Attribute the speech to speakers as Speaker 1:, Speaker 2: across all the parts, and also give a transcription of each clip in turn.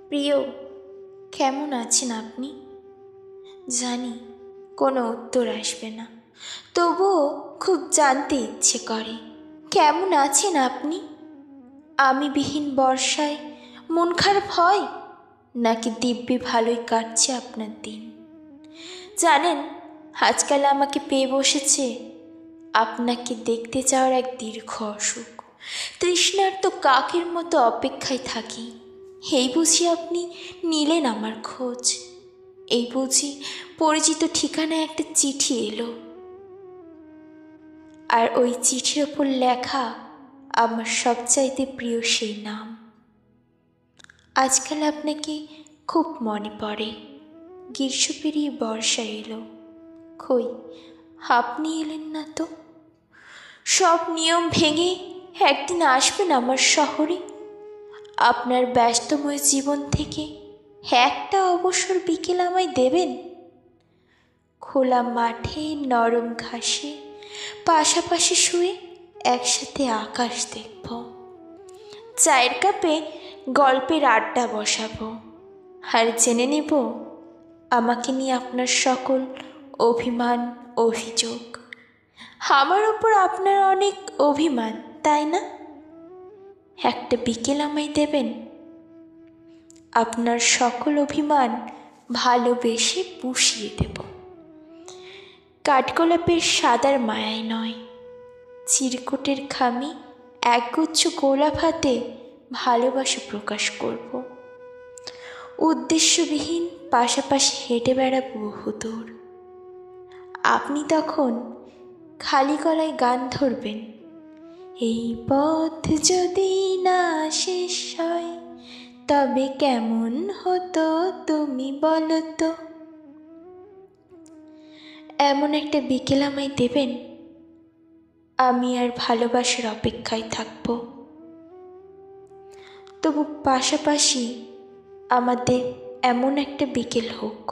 Speaker 1: প্রিয়, কেমন আছেন আপনি? জানি কোনো উত্তর আসবে না, তবুও খুব জানতে ইচ্ছে করে কেমন আছেন আপনি। আমি বিহীন বর্ষায় মন খারাপ হয়, নাকি দিব্যি ভালোই কাটছে আপনার দিন? জানেন, আজকাল আমাকে পেয়ে বসেছে আপনাকে দেখতে যাওয়ার এক দীর্ঘ অসুখ। তৃষ্ণার্ত কাকের মতো অপেক্ষায় থাকি। এই বুঝি আপনি নিলেন আমার খোঁজ, এই বুঝি পরিচিত ঠিকানায় একটা চিঠি এলো, আর ওই চিঠির ওপর লেখা আমার সবচাইতে প্রিয় সেই নাম। আজকাল আপনাকে খুব মনে পড়ে। গ্রীষ্ম পেরিয়ে বর্ষা এলো, কই আপনি এলেন না তো? সব নিয়ম ভেঙে একদিন আসবেন আমার শহরে। আপনার ব্যস্তময় জীবন থেকে একটা অবসর বিকেল আমায় দেবেন। খোলা মাঠে নরম ঘাসে পাশাপাশি শুয়ে একসাথে আকাশ দেখব। চায়ের কাপে গল্পের আড্ডা বসাবো, আর জেনে নেব আমাকে নিয়ে আপনার সকল অভিমান অভিযোগ। আমার ওপর আপনার অনেক অভিমান, তাই না? একটা বিকেল আমায় দেবেন, আপনার সকল অভিমান ভালোবেসে পুষিয়ে দেব। কাঠগোলাপের সাদার মায়ায় নয়, চিরকুটের খামি একগুচ্ছ গোলাপ হাতে ভালোবাসা প্রকাশ করব। উদ্দেশ্যবিহীন পাশাপাশি হেঁটে বেড়াবো বহুদূর। আপনি তখন খালি গলায় গান ধরবেন, এই পথ যদি না শেষ হয় তবে কেমন হতো তুমি বলো তো। এমন একটা বিকেল আমায় দেবেন, আমি আর ভালোবাসার অপেক্ষায় থাকব। তবু পাশাপাশি আমাদের এমন একটা বিকেল হোক,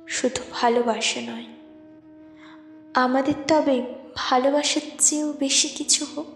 Speaker 1: শুধু ভালোবাসা নয়, আমাদের তবে ভালোবাসার চেয়েও বেশি কিছু হোক।